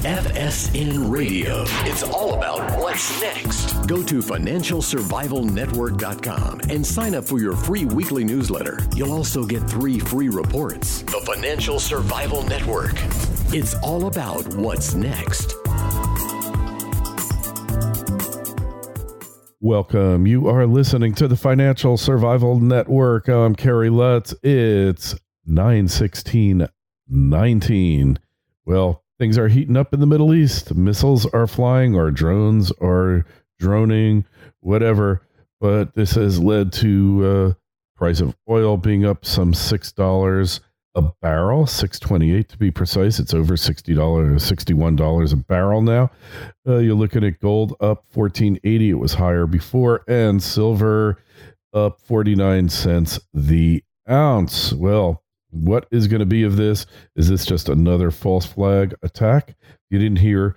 FSN Radio. It's all about what's next. Go to financialsurvivalnetwork.com and sign up for your free weekly newsletter. You'll also get 3 free reports. The Financial Survival Network. It's all about what's next. Welcome. You are listening to the Financial Survival Network. I'm Kerry Lutz. It's 9/16/19. Well, things are heating up in the Middle East. Missiles are flying, or drones are droning, whatever. But this has led to price of oil being up some $6 a barrel, $6.28 to be precise. It's over $60, $61 a barrel now. You're looking at gold up $14.80. It was higher before, and silver up 49 cents the ounce. Well, what is going to be of this? Is this just another false flag attack? You didn't hear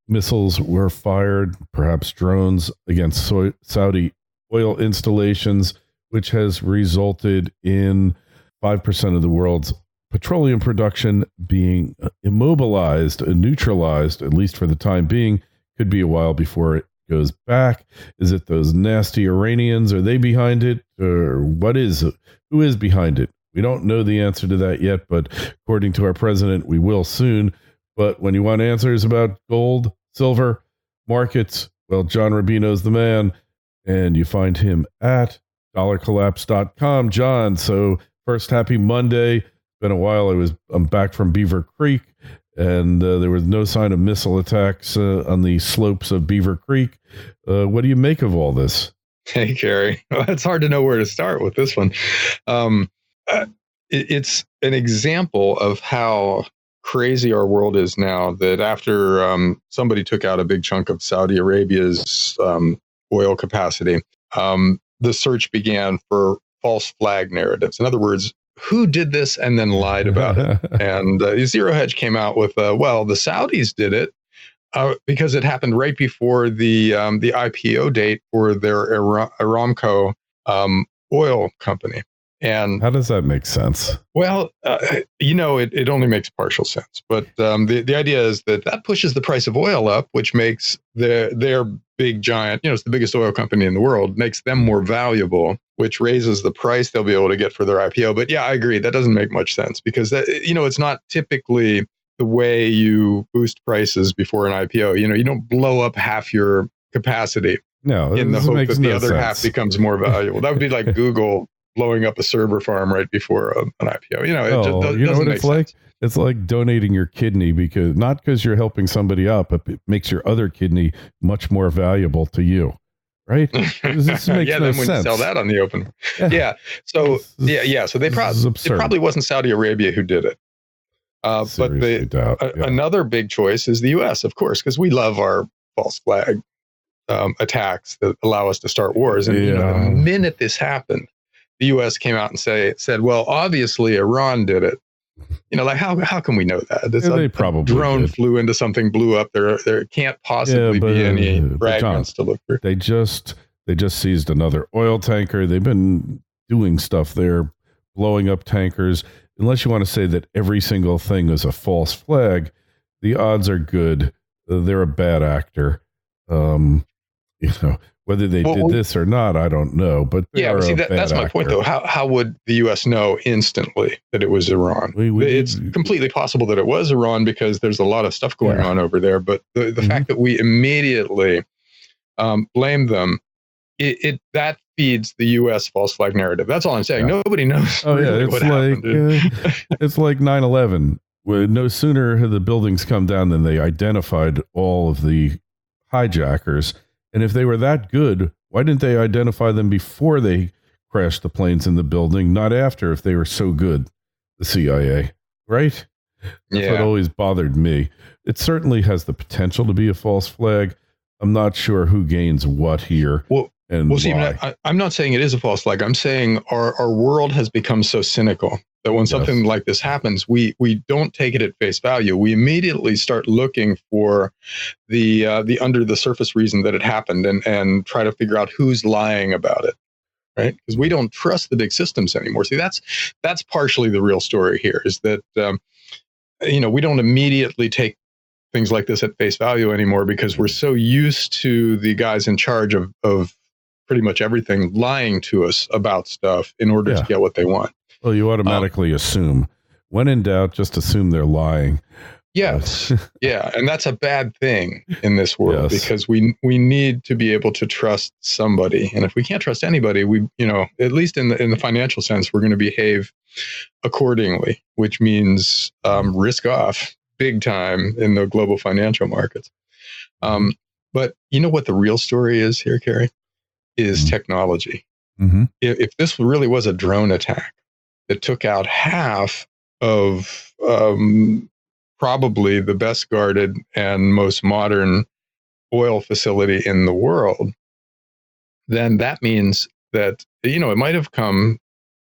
missiles were fired, perhaps drones against Saudi oil installations, which has resulted in 5% of the world's petroleum production being immobilized and neutralized, at least for the time being. Could be a while before it goes back. Is it those nasty Iranians? Are they behind it? Or what is it? Who is behind it? We don't know the answer to that yet, but according to our president, we will soon. But when you want answers about gold, silver, markets, well, John Rubino's the man, and you find him at dollarcollapse.com. John, so first, happy Monday. Been a while. I'm back from Beaver Creek, and there was no sign of missile attacks on the slopes of Beaver Creek. What do you make of all this? Hey, Kerry. Well, it's hard to know where to start with this one. It's an example of how crazy our world is now, that after somebody took out a big chunk of Saudi Arabia's oil capacity, the search began for false flag narratives. In other words, who did this and then lied about it? And Zero Hedge came out with, well, the Saudis did it because it happened right before the IPO date for their Aramco oil company. And how does that make sense? Well, it only makes partial sense. But the idea is that pushes the price of oil up, which makes their big giant, it's the biggest oil company in the world, makes them more valuable, which raises the price they'll be able to get for their IPO. But yeah, I agree. That doesn't make much sense because it's not typically the way you boost prices before an IPO. You don't blow up half your capacity in the hope that the other half becomes more valuable. That would be like Google blowing up a server farm right before an IPO. It what it's like? It's like donating your kidney because you're helping somebody out, but it makes your other kidney much more valuable to you, right? This makes no then sense. When you sell that on the open. Yeah. So So it probably wasn't Saudi Arabia who did it. But another big choice is the U.S., of course, because we love our false flag attacks that allow us to start wars. And the minute this happened, the U.S. came out and said, well, obviously Iran did it. How can we know that? They probably drone flew into something, blew up. There can't possibly be any fragments to look for. They just seized another oil tanker. They've been doing stuff there, blowing up tankers. Unless you want to say that every single thing is a false flag, the odds are good. They're a bad actor. Whether they did this or not, I don't know. But that's my point, though. How would the U.S. know instantly that it was Iran? It's completely possible that it was Iran because there's a lot of stuff going on over there. But the fact that we immediately blame them, that feeds the U.S. false flag narrative. That's all I'm saying. Nobody knows what happened. It's like 9/11. No sooner had the buildings come down than they identified all of the hijackers. And if they were that good, why didn't they identify them before they crashed the planes in the building, not after, if they were so good, the CIA, right? That's what always bothered me. It certainly has the potential to be a false flag. I'm not sure who gains what here. Stephen, I'm not saying it is a false flag. I'm saying our world has become so cynical that when something like this happens, we don't take it at face value. We immediately start looking for the under the surface reason that it happened and try to figure out who's lying about it, right? Because we don't trust the big systems anymore. See, that's partially the real story here is that we don't immediately take things like this at face value anymore because we're so used to the guys in charge of pretty much everything lying to us about stuff in order to get what they want. Well, you automatically assume. When in doubt, just assume they're lying. Yes. Yeah. And that's a bad thing in this world because we need to be able to trust somebody. And if we can't trust anybody, we, at least in the financial sense, we're going to behave accordingly, which means risk off big time in the global financial markets. But you know what the real story is here, Kerry? Is technology. Mm-hmm. If this really was a drone attack that took out half of probably the best guarded and most modern oil facility in the world, then that means that, it might have come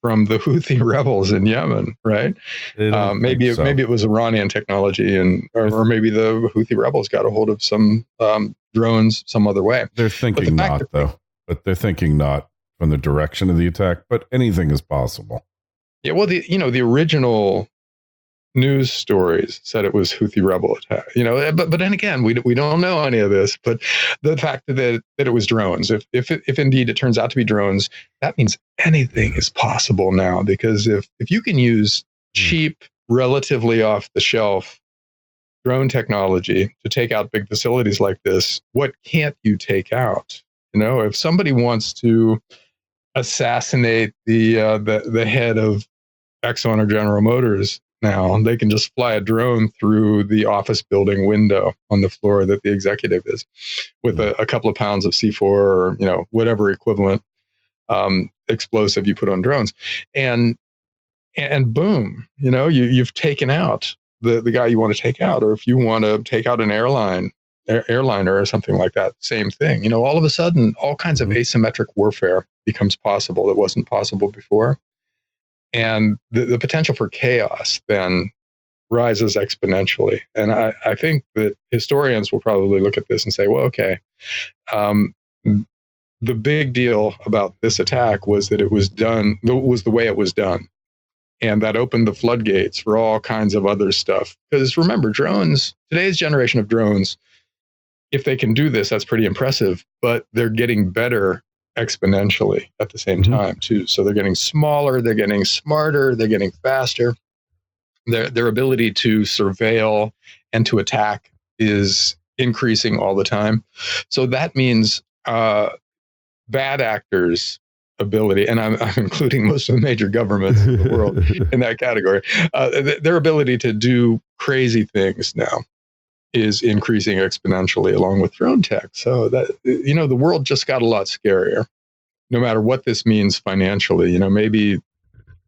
from the Houthi rebels in Yemen, right? Maybe it was Iranian technology, or maybe the Houthi rebels got a hold of some drones some other way. They're thinking not, though. But they're thinking not from the direction of the attack. But anything is possible. Yeah, well, the original news stories said it was Houthi rebel attack. But then again, we don't know any of this. But the fact that it was drones, if indeed it turns out to be drones, that means anything is possible now. Because if you can use cheap, relatively off the shelf drone technology to take out big facilities like this, what can't you take out? If somebody wants to assassinate the head of Exxon or General Motors now, they can just fly a drone through the office building window on the floor that the executive is with a couple of pounds of C4 or, whatever equivalent explosive you put on drones. And boom, you've taken out the guy you want to take out. Or if you want to take out an airliner or something like that, same thing. All of a sudden, all kinds of asymmetric warfare becomes possible that wasn't possible before. And the potential for chaos then rises exponentially. And I think that historians will probably look at this and say, well, okay, the big deal about this attack was that it was the way it was done. And that opened the floodgates for all kinds of other stuff. Because remember, drones, today's generation of drones, if they can do this, that's pretty impressive, but they're getting better exponentially at the same time too. So they're getting smaller, they're getting smarter, they're getting faster. Their ability to surveil and to attack is increasing all the time. So that means bad actors' ability, and I'm including most of the major governments in the world in that category, their ability to do crazy things now is increasing exponentially along with drone tech. So that, the world just got a lot scarier, no matter what this means financially. Maybe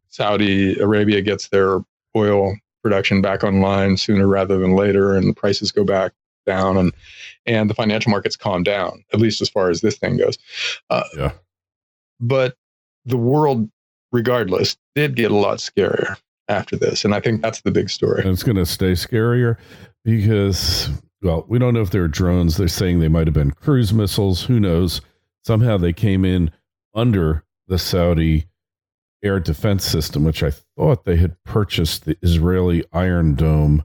Saudi Arabia gets their oil production back online sooner rather than later, and the prices go back down, and the financial markets calm down, at least as far as this thing goes. But the world, regardless, did get a lot scarier after this. And I think that's the big story. And it's going to stay scarier because, well, we don't know if they're drones. They're saying they might have been cruise missiles. Who knows? Somehow they came in under the Saudi air defense system, which I thought they had purchased the Israeli Iron Dome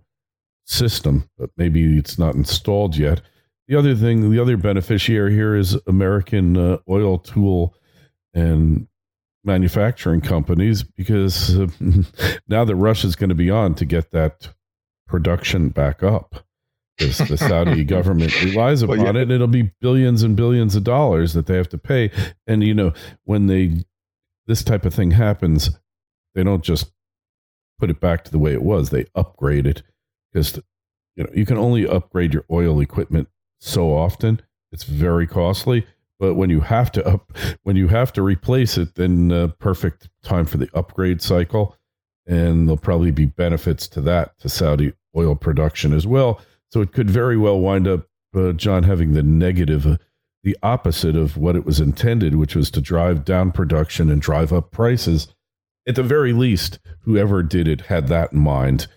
system, but maybe it's not installed yet. The other beneficiary here is American oil tool and manufacturing companies, because now the rush is going to be on to get that production back up, because the Saudi government relies upon it. It'll be billions and billions of dollars that they have to pay. And, when this type of thing happens, they don't just put it back to the way it was. They upgrade it, because, you can only upgrade your oil equipment so often. It's very costly. But when you have to replace it, then perfect time for the upgrade cycle. And there'll probably be benefits to Saudi oil production as well. So it could very well wind up, John, having the negative, the opposite of what it was intended, which was to drive down production and drive up prices. At the very least, whoever did it had that in mind,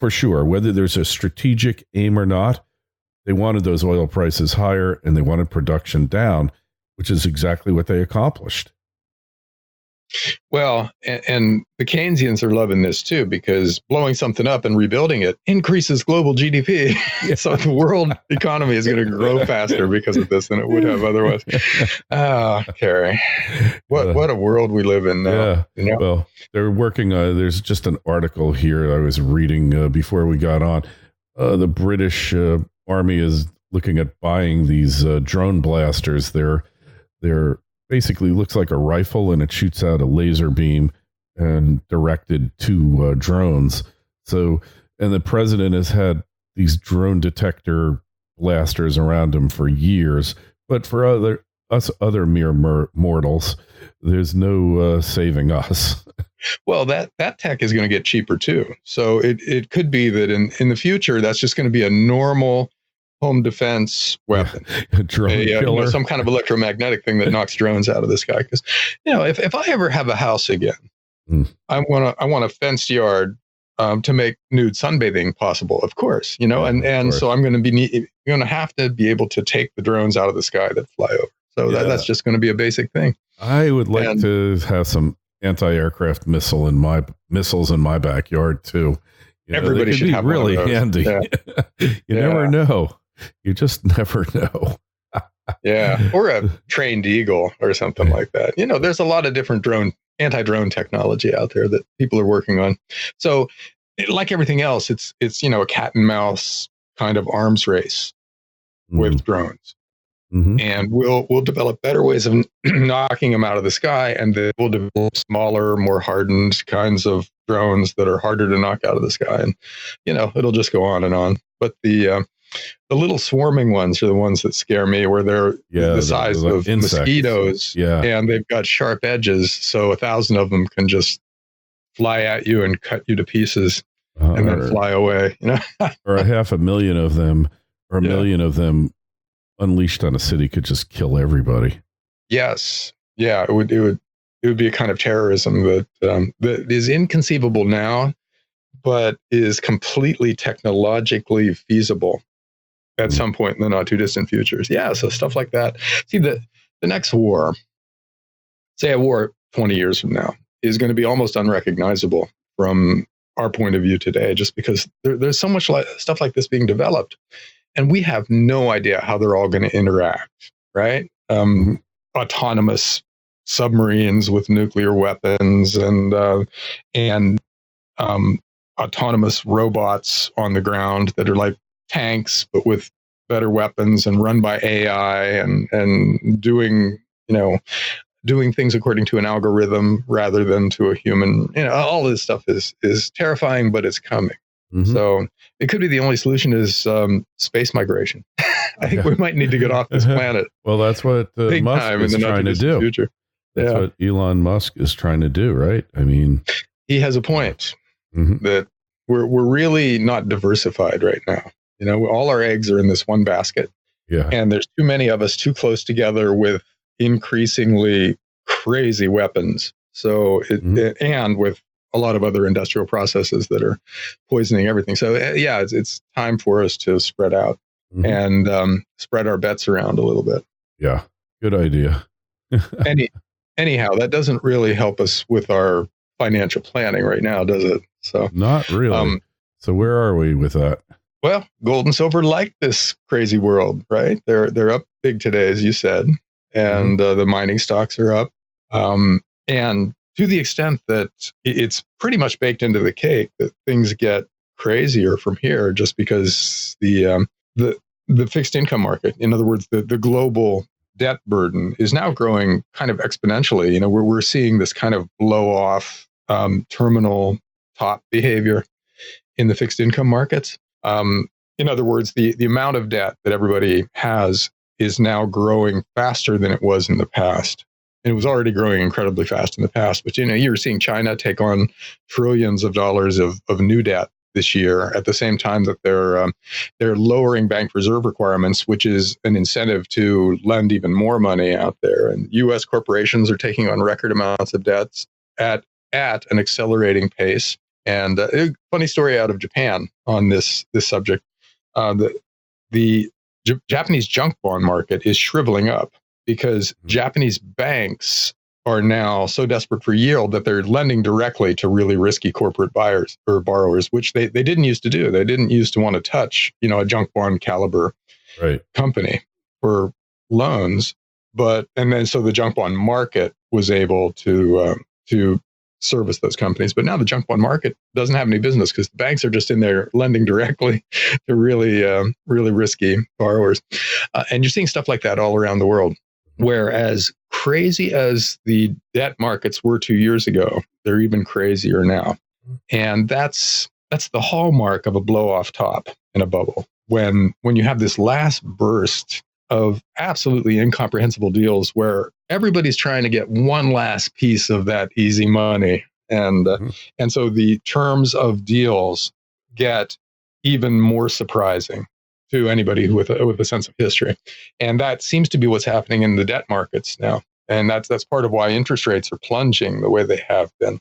for sure. Whether there's a strategic aim or not, they wanted those oil prices higher and they wanted production down, which is exactly what they accomplished. Well, and the Keynesians are loving this too, because blowing something up and rebuilding it increases global GDP. Yeah. So the world economy is going to grow faster because of this than it would have otherwise. Ah, Carrie, what a world we live in now. Yeah. You know? Well, they're working. There's just an article here I was reading before we got on. The British Army is looking at buying these drone blasters. They're basically looks like a rifle, and it shoots out a laser beam and directed to drones. So, and the president has had these drone detector blasters around him for years, but for other mere mortals, there's no saving us. Well, that tech is going to get cheaper too. So it could be that in the future, that's just going to be a normal home defense weapon, a drone killer. Some kind of electromagnetic thing that knocks drones out of the sky. Because if I ever have a house again, I want a fenced yard to make nude sunbathing possible. Of course, and so I'm going to have to be able to take the drones out of the sky that fly over. So that's just going to be a basic thing. I would like to have some anti-aircraft missiles in my backyard too. Everybody should have really handy. Yeah. You never know. You just never know. Yeah. Or a trained eagle or something like that. There's a lot of different anti-drone technology out there that people are working on. So like everything else, it's a cat and mouse kind of arms race with drones. Mm-hmm. And we'll develop better ways of knocking them out of the sky, and then we'll develop smaller, more hardened kinds of drones that are harder to knock out of the sky. And it'll just go on and on. But the little swarming ones are the ones that scare me, where they're the size of insects. Mosquitoes, and they've got sharp edges, so 1,000 of them can just fly at you and cut you to pieces, and then fly away. Or 500,000 of them, or a million of them unleashed on a city could just kill everybody. Yes, yeah, it would be a kind of terrorism that is inconceivable now, but is completely technologically feasible at some point in the not too distant futures. Yeah, so stuff like that. See, the next war, say a war 20 years from now, is going to be almost unrecognizable from our point of view today, just because there's so much stuff like this being developed. And we have no idea how they're all going to interact, right? Autonomous submarines with nuclear weapons and autonomous robots on the ground that are like tanks, but with better weapons and run by AI and doing things according to an algorithm rather than to a human. All this stuff is terrifying, but it's coming. Mm-hmm. So it could be the only solution is space migration. I think we might need to get off this planet. Well, that's what Musk is trying to do. Future. That's what Elon Musk is trying to do, right? I mean, he has a point that we're really not diversified right now. All our eggs are in this one basket. Yeah. And there's too many of us too close together with increasingly crazy weapons. So and with a lot of other industrial processes that are poisoning everything. So it's time for us to spread out and spread our bets around a little bit. Yeah, good idea. Anyhow, that doesn't really help us with our financial planning right now, does it? So not really. So where are we with that? Well, gold and silver like this crazy world, right? They're up big today, as you said, and the mining stocks are up. And to the extent that it's pretty much baked into the cake that things get crazier from here, just because the fixed income market, in other words, the global debt burden is now growing kind of exponentially. We're seeing this kind of blow off terminal top behavior in the fixed income markets. In other words, the amount of debt that everybody has is now growing faster than it was in the past. And it was already growing incredibly fast in the past. But, you're seeing China take on trillions of dollars of new debt this year at the same time that they're lowering bank reserve requirements, which is an incentive to lend even more money out there. And U.S. corporations are taking on record amounts of debts at an accelerating pace. And a funny story out of Japan on this subject. The Japanese junk bond market is shriveling up because Japanese banks are now so desperate for yield that they're lending directly to really risky corporate buyers or borrowers, which they didn't used to do. They didn't used to want to touch, a junk bond caliber company for loans. So the junk bond market was able to service those companies. But now the junk bond market doesn't have any business because the banks are just in there lending directly to really risky borrowers. And you're seeing stuff like that all around the world. Whereas crazy as the debt markets were 2 years ago, they're even crazier now. And that's the hallmark of a blow off top in a bubble. When you have this last burst of absolutely incomprehensible deals where everybody's trying to get one last piece of that easy money. And so the terms of deals get even more surprising to anybody with a sense of history. And that seems to be what's happening in the debt markets now. And that's part of why interest rates are plunging the way they have been,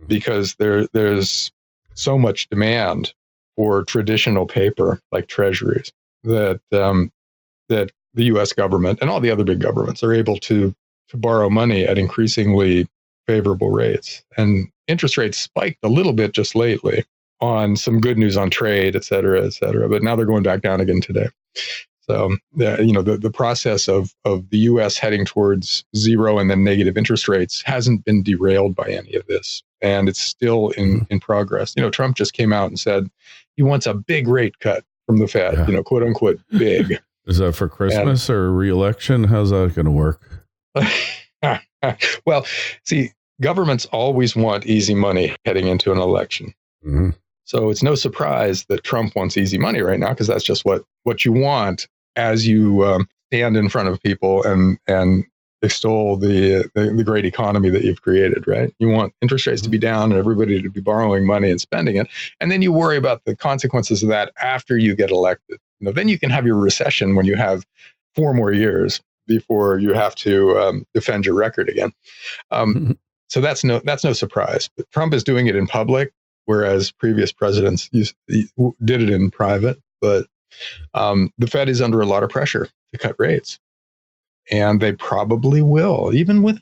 because there's so much demand for traditional paper like treasuries that the U.S. government and all the other big governments are able to borrow money at increasingly favorable rates. And interest rates spiked a little bit just lately on some good news on trade, et cetera, but now they're going back down again today. So, the process of the U.S. heading towards zero and then negative interest rates hasn't been derailed by any of this, and it's still in progress. Trump just came out and said he wants a big rate cut from the Fed, quote unquote, big. Is that for Christmas or re-election? How's that going to work? Well, see, governments always want easy money heading into an election. Mm-hmm. So it's no surprise that Trump wants easy money right now, because that's just what you want as you stand in front of people and extol the great economy that you've created, right? You want interest rates to be down and everybody to be borrowing money and spending it. And then you worry about the consequences of that after you get elected. Then you can have your recession when you have 4 more years before you have to defend your record again. So that's no surprise. But Trump is doing it in public, whereas previous presidents did it in private. But the Fed is under a lot of pressure to cut rates. And they probably will, even with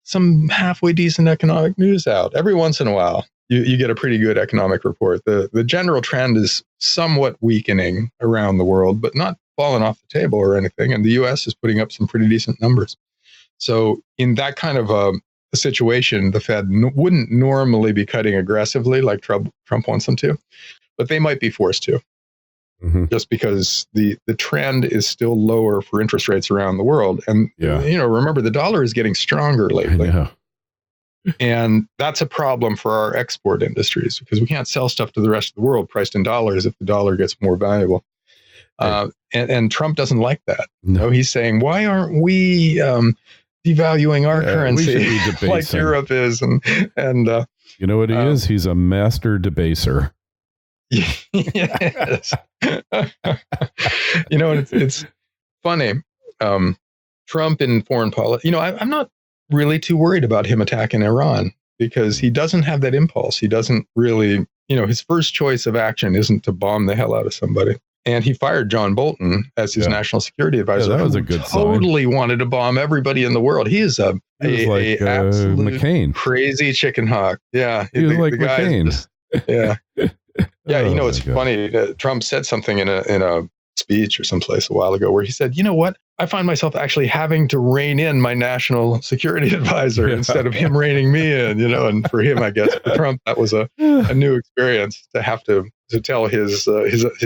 some halfway decent economic news out. Every once in a while, you get a pretty good economic report. The general trend is somewhat weakening around the world, but not falling off the table or anything. And the U.S. is putting up some pretty decent numbers. So in that kind of a situation, the Fed wouldn't normally be cutting aggressively like Trump wants them to, but they might be forced to. Just because the trend is still lower for interest rates around the world. And, remember, the dollar is getting stronger lately. And that's a problem for our export industries, because we can't sell stuff to the rest of the world priced in dollars if the dollar gets more valuable. And Trump doesn't like that. No, he's saying, why aren't we devaluing our currency like Europe is? And you know what he is? He's a master debaser. Yes. It's funny. Trump in foreign policy, I'm not really too worried about him attacking Iran, because he doesn't have that impulse. He doesn't really, his first choice of action isn't to bomb the hell out of somebody. And he fired John Bolton as his national security advisor. That was a good totally sign. Wanted to bomb everybody in the world. He is a absolute McCain. Crazy chicken hawk. Yeah. He was like McCain. Yeah. Yeah, it's funny. Trump said something in a speech or someplace a while ago where he said, "You know what? I find myself actually having to rein in my national security advisor instead of him reining me in." And for him, I guess, for Trump, that was a new experience to have to tell his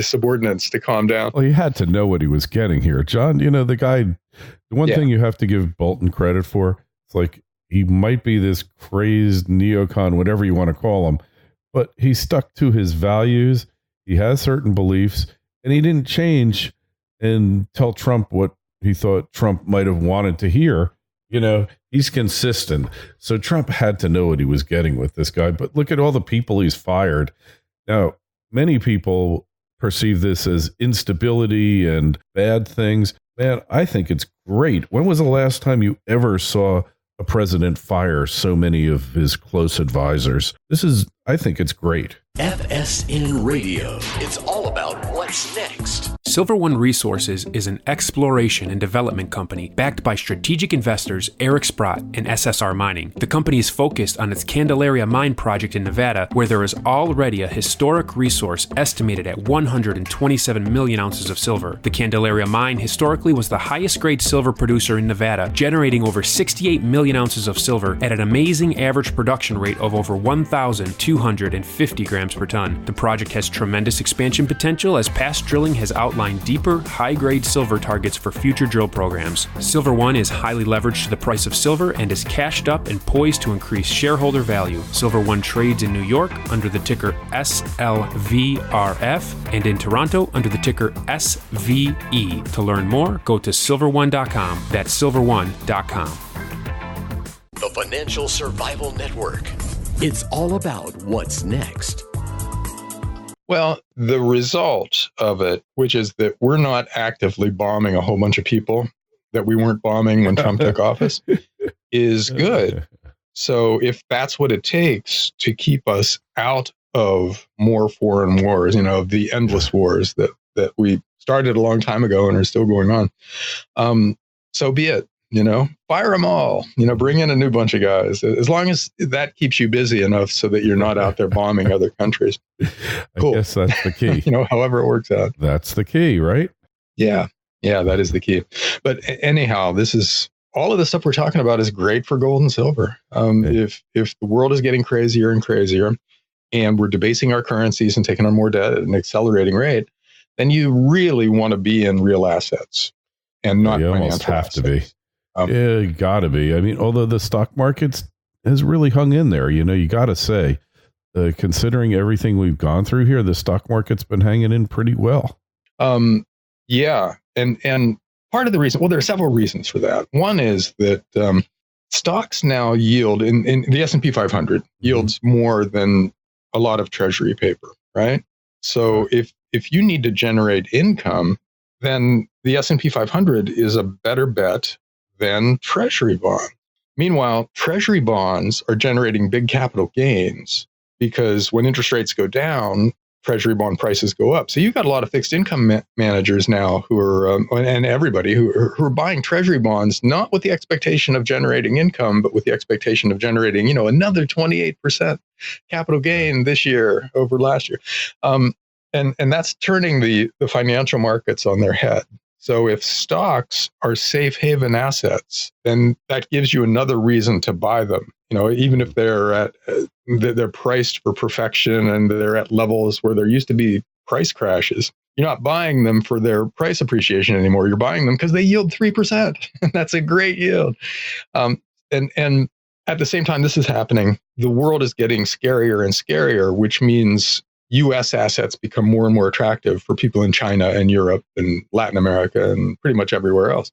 subordinates to calm down. Well, he had to know what he was getting here, John. The guy. The one thing you have to give Bolton credit for, it's like he might be this crazed neocon, whatever you want to call him. But he stuck to his values. He has certain beliefs, and he didn't change and tell Trump what he thought Trump might have wanted to hear. He's consistent. So Trump had to know what he was getting with this guy. But look at all the people he's fired. Now, many people perceive this as instability and bad things. Man, I think it's great. When was the last time you ever saw a president fire so many of his close advisors? I think it's great. FSN Radio. It's all about what's next. Silver One Resources is an exploration and development company backed by strategic investors Eric Sprott and SSR Mining. The company is focused on its Candelaria mine project in Nevada, where there is already a historic resource estimated at 127 million ounces of silver. The Candelaria mine historically was the highest grade silver producer in Nevada, generating over 68 million ounces of silver at an amazing average production rate of over 1,250 grams per ton. The project has tremendous expansion potential as past drilling has outlined deeper, high-grade silver targets for future drill programs. Silver One is highly leveraged to the price of silver and is cashed up and poised to increase shareholder value. Silver One trades in New York under the ticker SLVRF and in Toronto under the ticker SVE. To learn more, go to silverone.com. That's silverone.com. The Financial Survival Network. It's all about what's next. Well, the result of it, which is that we're not actively bombing a whole bunch of people that we weren't bombing when Trump took office, is good. So if that's what it takes to keep us out of more foreign wars, the endless wars that we started a long time ago and are still going on, so be it. Fire them all, bring in a new bunch of guys, as long as that keeps you busy enough so that you're not out there bombing other countries. Cool. I guess that's the key. However it works out. That's the key, right? Yeah, that is the key. But anyhow, all of the stuff we're talking about is great for gold and silver. If the world is getting crazier and crazier and we're debasing our currencies and taking on more debt at an accelerating rate, then you really want to be in real assets and not financial almost have assets. to be. Yeah, you gotta be. I mean, although the stock market has really hung in there, you gotta say, considering everything we've gone through here, the stock market's been hanging in pretty well. Yeah. And part of the reason, there are several reasons for that. One is that stocks now yield in the S&P 500 yields more than a lot of treasury paper, right? So if you need to generate income, then the S&P 500 is a better bet than treasury bonds. Meanwhile, treasury bonds are generating big capital gains because when interest rates go down, treasury bond prices go up. So you've got a lot of fixed income managers now who are, and everybody who are buying treasury bonds, not with the expectation of generating income, but with the expectation of generating, another 28% capital gain this year over last year. And that's turning the financial markets on their head. So if stocks are safe haven assets, then that gives you another reason to buy them. Even if they're priced for perfection and they're at levels where there used to be price crashes, you're not buying them for their price appreciation anymore. You're buying them because they yield 3%. And that's a great yield. And at the same time this is happening, the world is getting scarier and scarier, which means U.S. assets become more and more attractive for people in China and Europe and Latin America and pretty much everywhere else.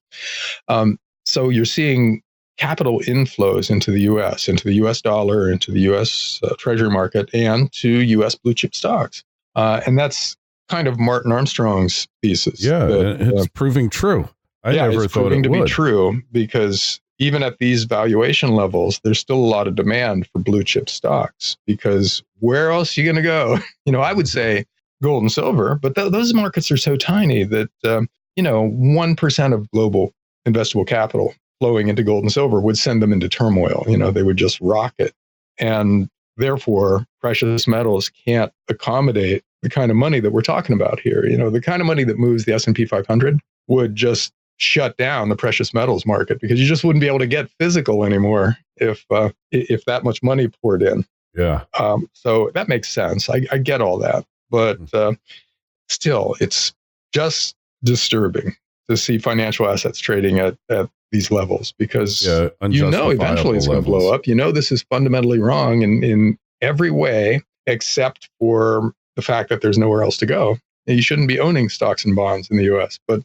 So you're seeing capital inflows into the U.S., into the U.S. dollar, into the U.S. Treasury market, and to U.S. blue chip stocks. And that's kind of Martin Armstrong's thesis. Yeah, it's proving true. I never thought it would. It's proving to be true because even at these valuation levels, there's still a lot of demand for blue chip stocks because where else are you going to go? I would say gold and silver, but those markets are so tiny that, 1% of global investable capital flowing into gold and silver would send them into turmoil. They would just rocket. And therefore, precious metals can't accommodate the kind of money that we're talking about here. The kind of money that moves the S&P 500 would just shut down the precious metals market because you just wouldn't be able to get physical anymore if that much money poured in. Yeah. So that makes sense. I get all that, but still, it's just disturbing to see financial assets trading at these levels because eventually it's going to blow up. This is fundamentally wrong in every way except for the fact that there's nowhere else to go. You shouldn't be owning stocks and bonds in the U.S., but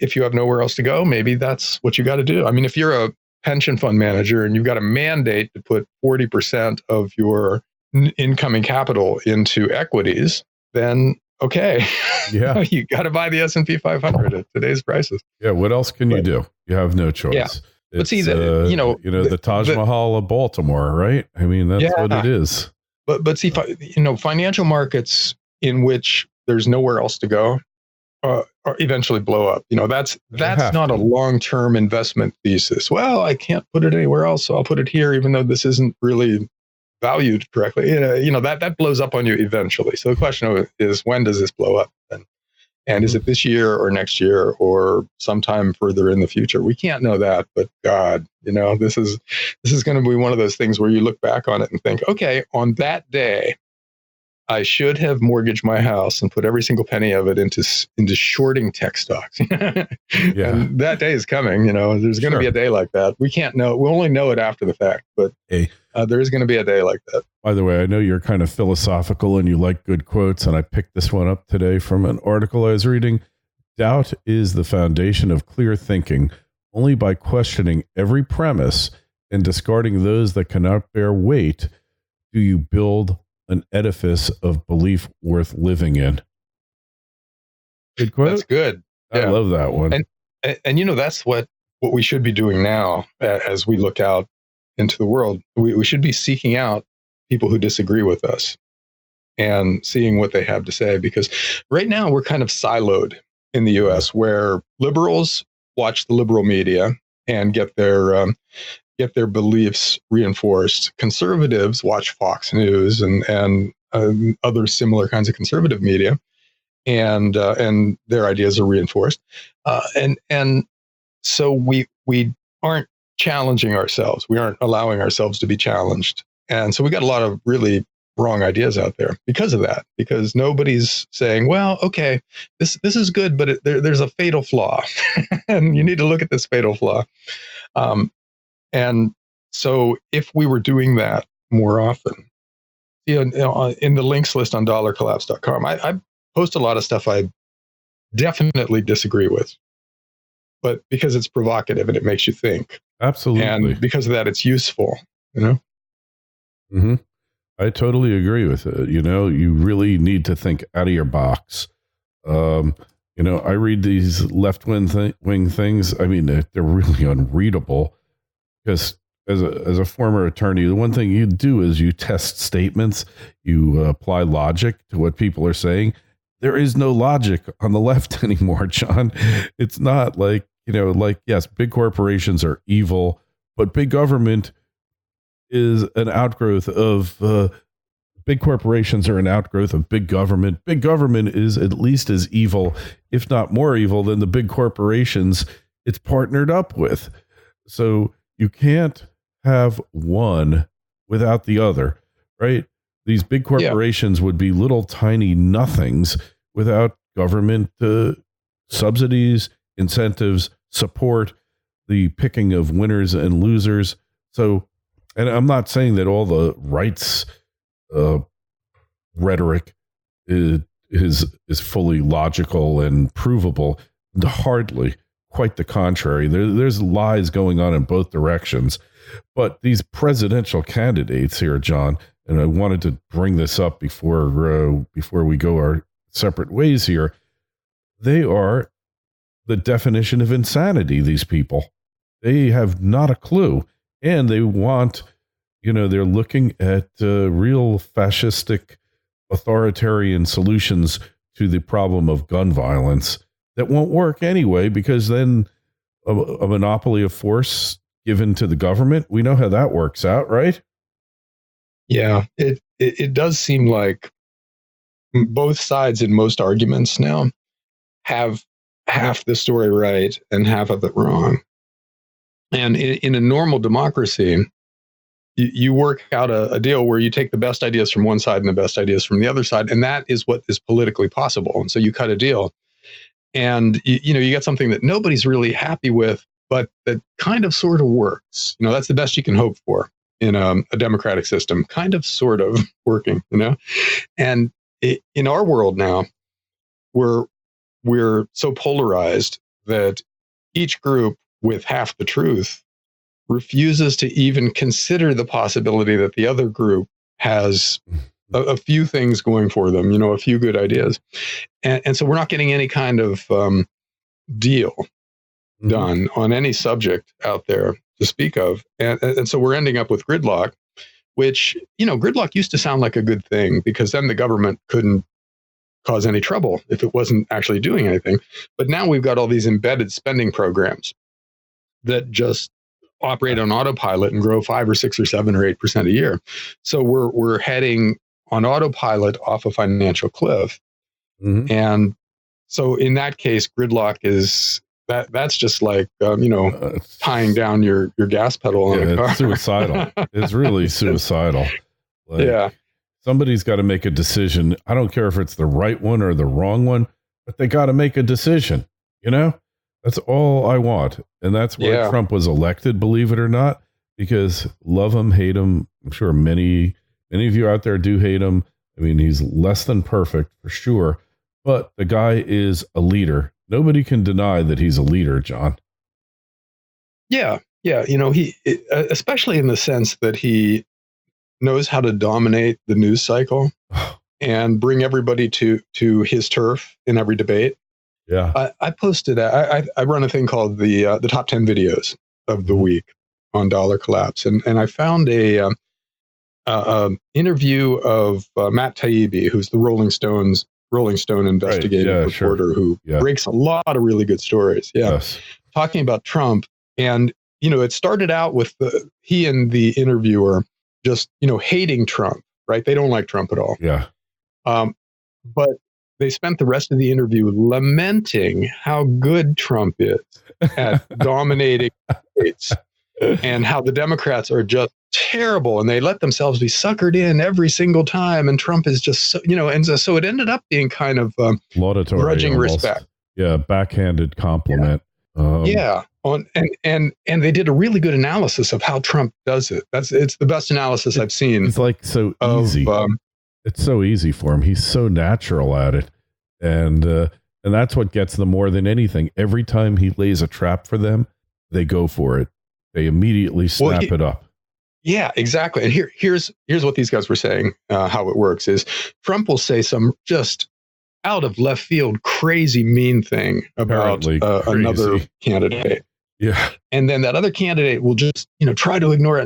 if you have nowhere else to go, maybe that's what you got to do. I mean, if you're a pension fund manager and you've got a mandate to put 40% of your incoming capital into equities, then okay, you got to buy the S&P 500 at today's prices. Yeah, what else can you do? You have no choice. Yeah. But see, the Taj Mahal of Baltimore, right? I mean, that's what it is. But see, financial markets in which there's nowhere else to go or eventually blow up. That's not a long-term investment thesis. Well, I can't put it anywhere else, so I'll put it here, even though this isn't really valued correctly. That blows up on you eventually. So the question is, when does this blow up? And is it this year or next year or sometime further in the future? We can't know that, but God, this is going to be one of those things where you look back on it and think, okay, on that day, I should have mortgaged my house and put every single penny of it into shorting tech stocks. Yeah. And that day is coming. There's going to be a day like that. We can't know. We'll only know it after the fact, but there is going to be a day like that. By the way, I know you're kind of philosophical and you like good quotes, and I picked this one up today from an article I was reading. Doubt is the foundation of clear thinking. Only by questioning every premise and discarding those that cannot bear weight do you build an edifice of belief worth living in. Good quote. That's good. I love that one. And that's what we should be doing now as we look out into the world. We should be seeking out people who disagree with us and seeing what they have to say, because right now we're kind of siloed in the US, where liberals watch the liberal media and get their beliefs reinforced. Conservatives watch Fox News and other similar kinds of conservative media, and their ideas are reinforced. And so we aren't challenging ourselves. We aren't allowing ourselves to be challenged. And so we got a lot of really wrong ideas out there because of that, because nobody's saying, well, okay, this is good, but there's a fatal flaw and you need to look at this fatal flaw. And so if we were doing that more often, in the links list on dollarcollapse.com, I post a lot of stuff I definitely disagree with, but because it's provocative and it makes you think. Absolutely. And because of that, it's useful, Mm-hmm. I totally agree with it. You really need to think out of your box. I read these left-wing things. I mean, they're really unreadable. Because as a former attorney, the one thing you do is you test statements, you apply logic to what people are saying. There is no logic on the left anymore, John. It's not like, yes, big corporations are evil, but big government is an outgrowth of big corporations are an outgrowth of big government. Big government is at least as evil, if not more evil, than the big corporations it's partnered up with. So you can't have one without the other, right? These big corporations would be little tiny nothings without government subsidies, incentives, support, the picking of winners and losers. So, and I'm not saying that all the rights rhetoric is fully logical and provable. Hardly. Quite the contrary. There's lies going on in both directions. But these presidential candidates here, John, and I wanted to bring this up before we go our separate ways here, they are the definition of insanity, these people. They have not a clue. And they want, they're looking at real fascistic authoritarian solutions to the problem of gun violence that won't work anyway, because then a monopoly of force given to the government, we know how that works out, right? Yeah, it does seem like both sides in most arguments now have half the story right and half of it wrong. And in a normal democracy, you work out a deal where you take the best ideas from one side and the best ideas from the other side, and that is what is politically possible. And so you cut a deal. And, you get something that nobody's really happy with, but that kind of sort of works. That's the best you can hope for in a democratic system, kind of sort of working, And in our world now, we're so polarized that each group with half the truth refuses to even consider the possibility that the other group has a few things going for them, a few good ideas. And so we're not getting any kind of deal done on any subject out there to speak of. And so we're ending up with gridlock, which, gridlock used to sound like a good thing, because then the government couldn't cause any trouble if it wasn't actually doing anything. But now we've got all these embedded spending programs that just operate on autopilot and grow 5 or 6 or 7 or 8% a year. So we're heading on autopilot off a financial cliff. Mm-hmm. And so in that case, gridlock is that's just like, tying down your gas pedal on a car. It's suicidal. It's really suicidal. Like, yeah. Somebody's got to make a decision. I don't care if it's the right one or the wrong one, but they got to make a decision. That's all I want. And that's why Trump was elected, believe it or not, because love him, hate him. I'm sure many of you out there do hate him. I mean, he's less than perfect for sure, but the guy is a leader. Nobody can deny that he's a leader, John. Yeah. Yeah. He, especially in the sense that he knows how to dominate the news cycle and bring everybody to his turf in every debate. Yeah. I posted, I run a thing called the top 10 videos of the week on dollar collapse. And I found a interview of Matt Taibbi, who's the Rolling Stone investigative reporter who breaks a lot of really good stories. Yeah. Yes. Talking about Trump. And, it started out with he and the interviewer just, hating Trump, right? They don't like Trump at all. Yeah. But they spent the rest of the interview lamenting how good Trump is at dominating states and how the Democrats are just terrible and they let themselves be suckered in every single time. And Trump is just, and so it ended up being kind of laudatory, grudging almost. respect. Yeah. Backhanded compliment. And they did a really good analysis of how Trump does it. It's the best analysis I've seen. It's like so easy. It's so easy for him. He's so natural at it. And that's what gets them more than anything. Every time he lays a trap for them, they go for it. They immediately snap it up. Yeah, exactly. And here's what these guys were saying, how it works is Trump will say some just out of left field, crazy mean thing about another candidate. Yeah. And then that other candidate will just, try to ignore it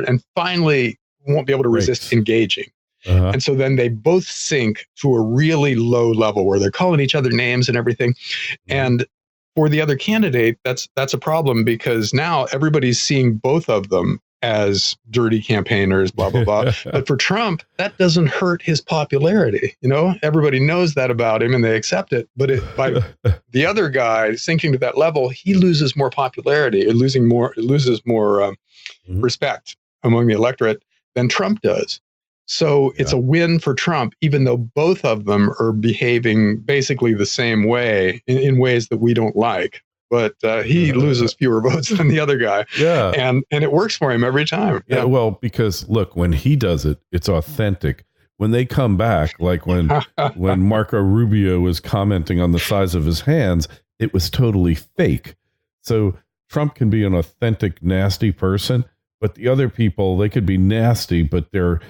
and finally won't be able to resist engaging. Uh-huh. And so then they both sink to a really low level where they're calling each other names and everything. And for the other candidate, that's a problem because now everybody's seeing both of them as dirty campaigners, blah, blah, blah. But for Trump, that doesn't hurt his popularity. Everybody knows that about him and they accept it. But by the other guy sinking to that level, he loses more popularity. It loses more respect among the electorate than Trump does. So it's a win for Trump, even though both of them are behaving basically the same way in ways that we don't like. But he loses fewer votes than the other guy. Yeah. And it works for him every time. Yeah. Well, because look, when he does it, it's authentic. When they come back, like when Marco Rubio was commenting on the size of his hands, it was totally fake. So Trump can be an authentic, nasty person, but the other people, they could be nasty, but they're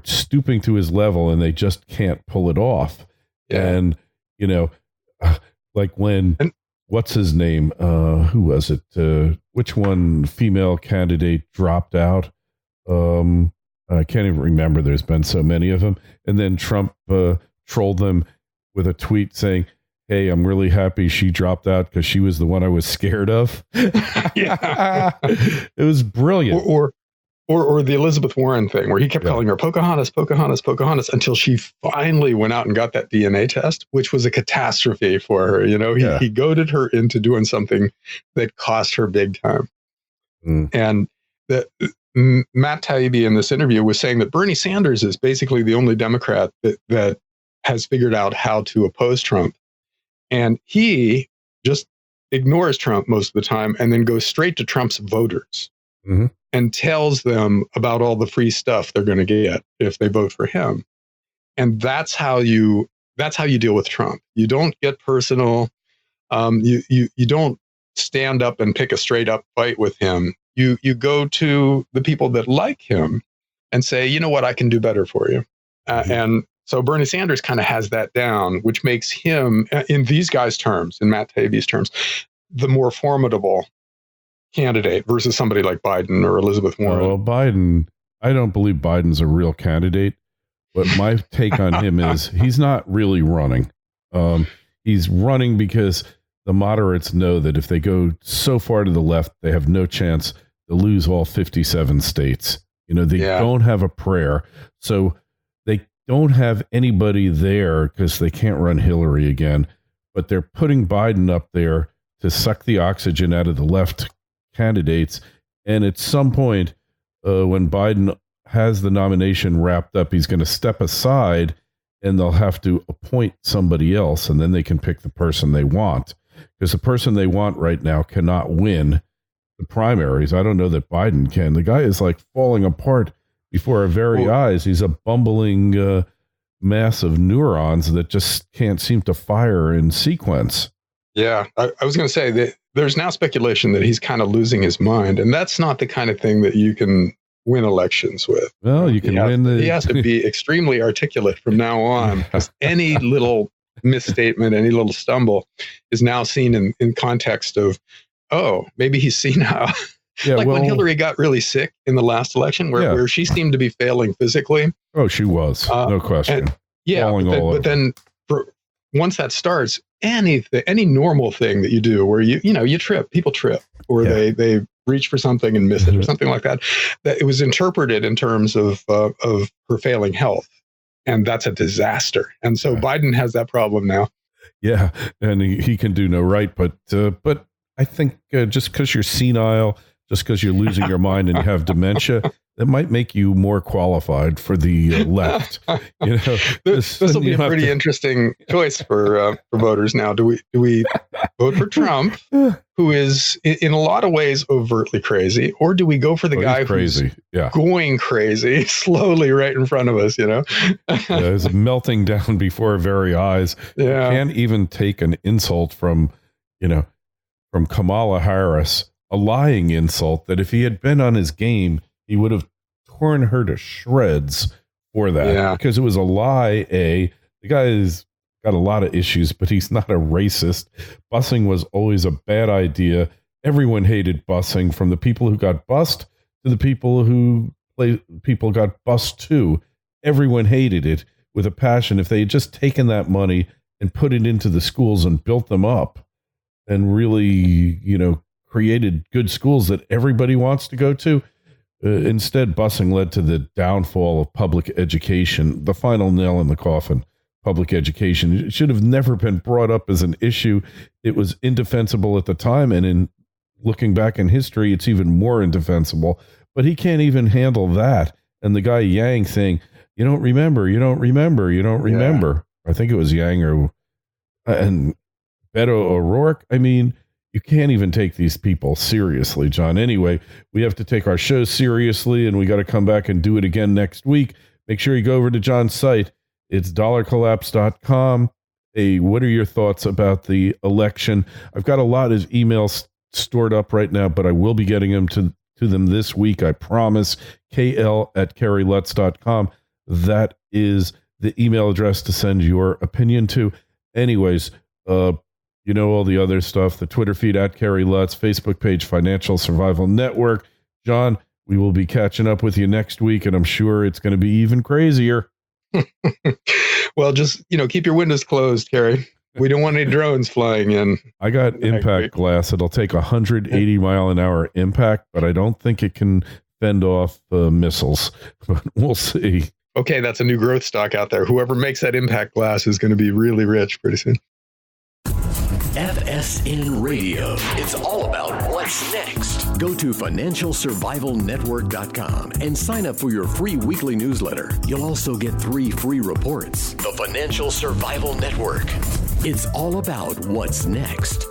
stooping to his level and they just can't pull it off. Yeah. And, like when, what's his name? Who was it? Which one female candidate dropped out? I can't even remember. There's been so many of them. And then Trump trolled them with a tweet saying, "Hey, I'm really happy she dropped out because she was the one I was scared of." Yeah. It was brilliant. Or the Elizabeth Warren thing where he kept calling her Pocahontas, Pocahontas, Pocahontas until she finally went out and got that DNA test, which was a catastrophe for her. He goaded her into doing something that cost her big time. And Matt Taibbi in this interview was saying that Bernie Sanders is basically the only Democrat that has figured out how to oppose Trump. And he just ignores Trump most of the time and then goes straight to Trump's voters. Mm-hmm. And tells them about all the free stuff they're going to get if they vote for him. And that's how you deal with Trump. You don't get personal. You don't stand up and pick a straight up fight with him. You go to the people that like him and say, you know what, I can do better for you. And so Bernie Sanders kind of has that down, which makes him, in these guys' terms, in Matt Taibbi's terms, the more formidable candidate versus somebody like Biden or Elizabeth Warren. Well, Biden, I don't believe Biden's a real candidate. But my take on him is he's not really running. He's running because the moderates know that if they go so far to the left, they have no chance to lose all 57 states. They don't have a prayer. So they don't have anybody there because they can't run Hillary again. But they're putting Biden up there to suck the oxygen out of the left candidates. And at some point, when Biden has the nomination wrapped up, he's going to step aside and they'll have to appoint somebody else, and then they can pick the person they want. Because the person they want right now cannot win the primaries. I don't know that Biden can. The guy is like falling apart before our very eyes. He's a bumbling mass of neurons that just can't seem to fire in sequence. Yeah, I was going to say that there's now speculation that he's kind of losing his mind, and that's not the kind of thing that you can win elections with. Well, you can win. He has to be extremely articulate from now on, because any little misstatement, any little stumble is now seen in context of, oh, maybe he's senile. Yeah, when Hillary got really sick in the last election, where she seemed to be failing physically. Oh, she was. No question. But then once that starts, any normal thing that you do where you trip, people trip, or they reach for something and miss it, or something like that, that it was interpreted in terms of her failing health. And that's a disaster. And so Biden has that problem now. Yeah, and he can do no right. But I think just because you're senile, just because you're losing your mind and you have dementia, that might make you more qualified for the left. This will be a pretty interesting choice for voters now. Do we vote for Trump, who is in a lot of ways overtly crazy, or do we go for the guy who's going crazy slowly right in front of us? It's melting down before our very eyes. Yeah. Can't even take an insult from Kamala Harris, a lying insult that if he had been on his game, he would have torn her to shreds for that, because it was a lie. The guy's got a lot of issues, but he's not a racist. Busing was always a bad idea. Everyone hated busing, from the people who got bussed to the people who got bussed to. Everyone hated it with a passion. If they had just taken that money and put it into the schools and built them up and really, created good schools that everybody wants to go to. Instead, busing led to the downfall of public education, the final nail in the coffin. Public education, it should have never been brought up as an issue. It was indefensible at the time, and in looking back in history, it's even more indefensible. But he can't even handle that. And the guy Yang saying, you don't remember. I think it was Yang and Beto O'Rourke. I mean, you can't even take these people seriously, John. Anyway, we have to take our show seriously, and we got to come back and do it again next week. Make sure you go over to John's site. It's dollarcollapse.com. Hey, what are your thoughts about the election? I've got a lot of emails stored up right now, but I will be getting them to them this week, I promise. KL@kerrylutz.com. That is the email address to send your opinion to. Anyways, all the other stuff, the Twitter feed @KerryLutz, Facebook page Financial Survival Network. John, we will be catching up with you next week, and I'm sure it's going to be even crazier. Well, just, keep your windows closed, Kerry. We don't want any drones flying in. I got impact glass. It'll take 180 mile an hour impact, but I don't think it can fend off missiles. But we'll see. Okay, that's a new growth stock out there. Whoever makes that impact glass is going to be really rich pretty soon. FSN Radio. It's all about what's next. Go to financialsurvivalnetwork.com and sign up for your free weekly newsletter. You'll also get 3 free reports. The Financial Survival Network. It's all about what's next.